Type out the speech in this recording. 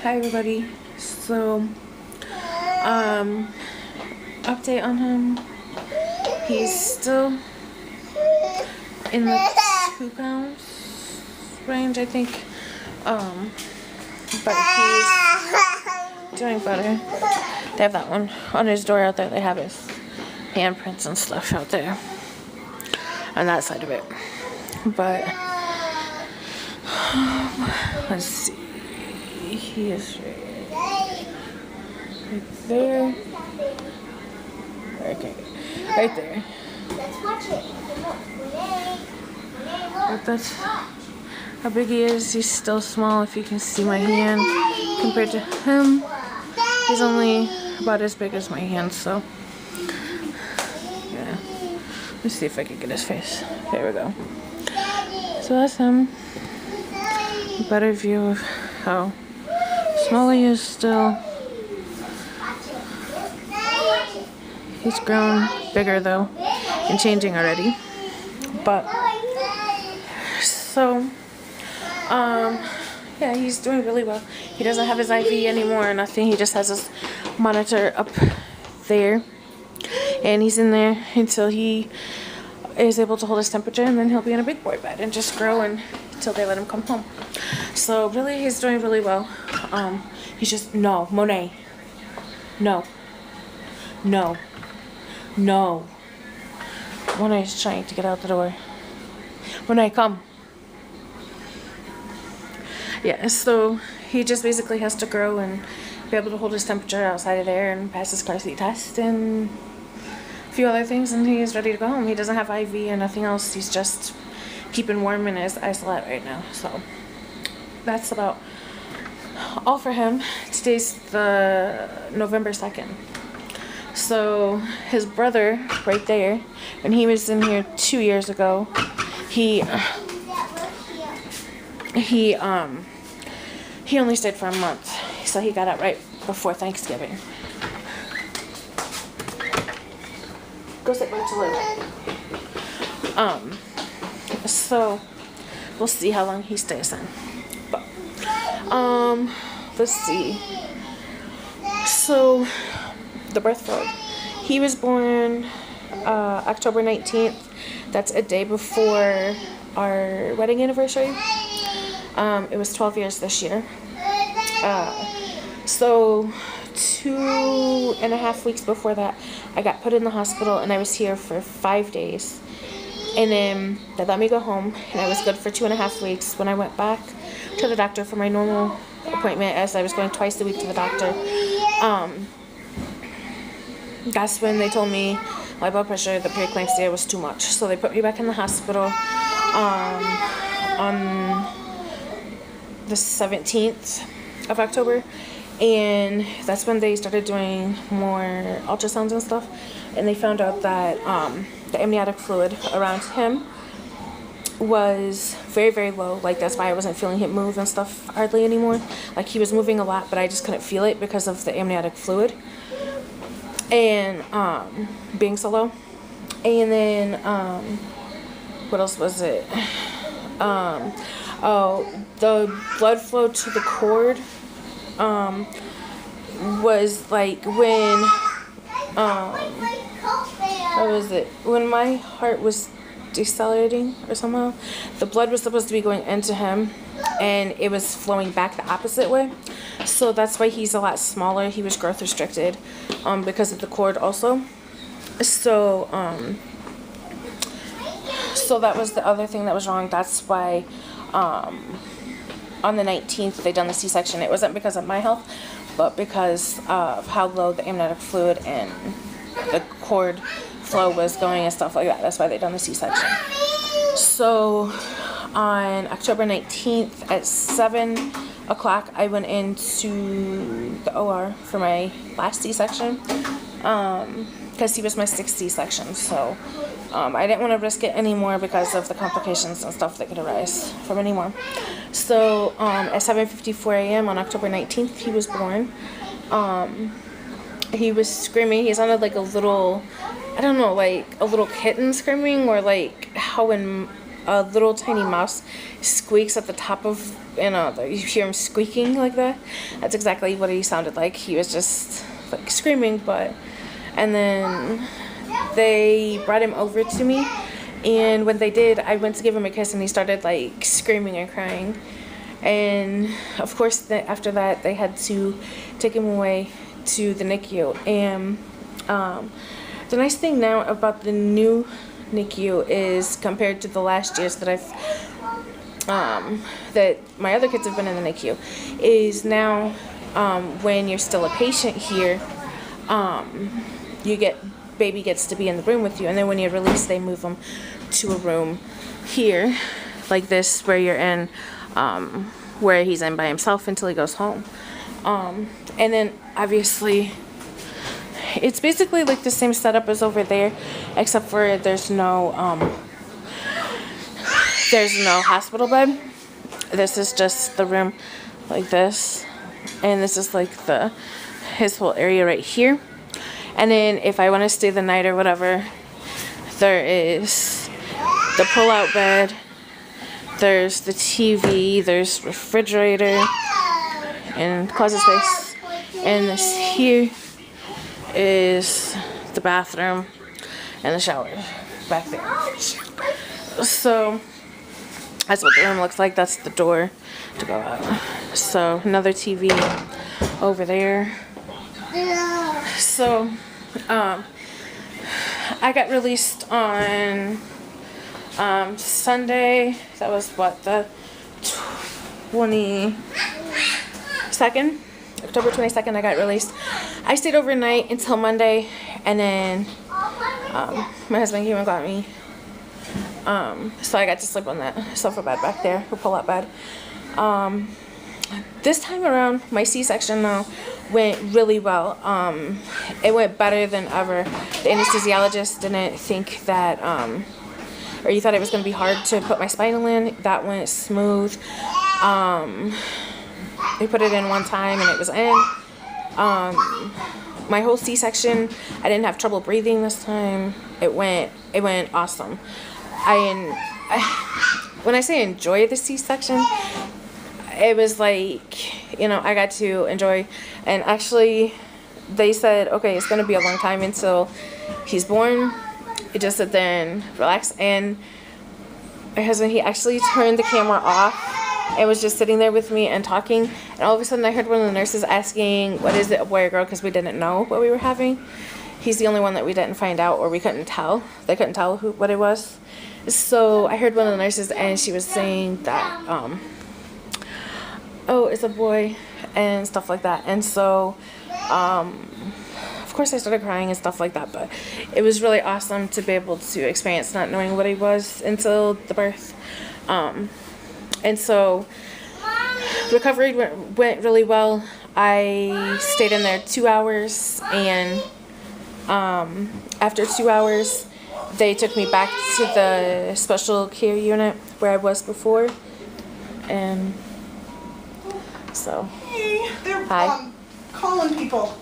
Hi everybody. So, update on him. He's still in the 2 pounds range, I think. But he's doing better. They have that one on his door out there. They have his handprints and stuff out there on that side of it. But let's see. He is right there. Okay, right there. Let's watch it. But that's how big he is. He's still small. If you can see my hand compared to him, he's only about as big as my hand. So yeah, let's see if I can get his face. There we go. So that's him. A better view of how small he is still. He's grown bigger though and changing already. But so yeah, he's doing really well. He doesn't have his IV anymore or nothing. He just has his monitor up there, and he's in there until he is able to hold his temperature, and then he'll be in a big boy bed and just grow until they let him come home. So really, he's doing really well. He's just Monet, no. Monet's trying to get out the door. Monet, come. Yeah, so he just basically has to grow and be able to hold his temperature outside of there and pass his car seat test and a few other things, and he is ready to go home. He doesn't have IV and nothing else. He's just keeping warm in his isolette right now. So that's about all for him. Today's the November 2nd. So his brother right there, and he was in here 2 years ago. He only stayed for a month, so he got out right before Thanksgiving. Go sit right to live. So we'll see how long he stays in. But let's see. So the birth form. He was born October 19th. That's a day before our wedding anniversary. It was 12 years this year. So 2.5 weeks before that, I got put in the hospital, and I was here for 5 days. And then they let me go home, and I was good for 2.5 weeks. When I went back to the doctor for my normal appointment, as I was going twice a week to the doctor, that's when they told me my blood pressure, the preeclampsia, was too much. So they put me back in the hospital on the 17th of October, and that's when they started doing more ultrasounds and stuff, and they found out that the amniotic fluid around him was very, very low. Like, that's why I wasn't feeling him move and stuff hardly anymore. Like, he was moving a lot, but I just couldn't feel it because of the amniotic fluid and being so low. And then what else was it? Oh, the blood flow to the cord was like when what was it? When my heart was decelerating or somehow, the blood was supposed to be going into him, and it was flowing back the opposite way. So that's why he's a lot smaller. He was growth restricted because of the cord also. So so that was the other thing that was wrong. That's why on the 19th they done the C-section. It wasn't because of my health, but because of how low the amniotic fluid and the cord flow was going and stuff like that. That's why they done the C-section. So on October 19th at 7 o'clock, I went into the OR for my last C-section because he was my 6th C-section. So I didn't want to risk it anymore because of the complications and stuff that could arise from anymore. So at 7:54 a.m. on October 19th, he was born. He was screaming. He sounded like a little, I don't know, like a little kitten screaming, or like how when a little tiny mouse squeaks at the top of, you know, you hear him squeaking like that. That's exactly what he sounded like. He was just like screaming, and then they brought him over to me, and when they did, I went to give him a kiss and he started like screaming and crying. And of course after that they had to take him away to the NICU. And the nice thing now about the new NICU is, compared to the last years that that my other kids have been in the NICU, is now when you're still a patient here, baby gets to be in the room with you, and then when you're released they move them to a room here like this where you're in, where he's in by himself until he goes home. And then obviously it's basically like the same setup as over there, except for there's no hospital bed. This is just the room like this, and this is like his whole area right here. And then if I want to stay the night or whatever, there is the pull-out bed, there's the TV, there's refrigerator and closet space, and this here is the bathroom and the shower back there. So that's what the room looks like. That's the door to go out. So another TV over there. So I got released on Sunday. That was what, the 22nd? October 22nd I got released. I stayed overnight until Monday, and then my husband came and got me. So I got to sleep on that sofa bed back there, or pull-out bed. This time around, my C-section though went really well. It went better than ever. The anesthesiologist didn't think that, or you thought it was going to be hard to put my spinal in. That went smooth. They put it in one time and it was in. My whole C-section, I didn't have trouble breathing this time. It went awesome. When I say enjoy the C-section, it was like, you know, I got to enjoy. And actually they said, okay, it's going to be a long time until he's born. You just sit there and relax. And my husband, he actually turned the camera off and was just sitting there with me and talking. And all of a sudden I heard one of the nurses asking, what is it, a boy or girl? Because we didn't know what we were having. He's the only one that we didn't find out, or we couldn't tell. They couldn't tell what it was. So I heard one of the nurses, and she was saying that, oh, it's a boy and stuff like that. And so of course I started crying and stuff like that, but it was really awesome to be able to experience not knowing what he was until the birth. And so recovery went really well. I stayed in there 2 hours, and after 2 hours they took me back to the special care unit where I was before. And so hey, they're calling people.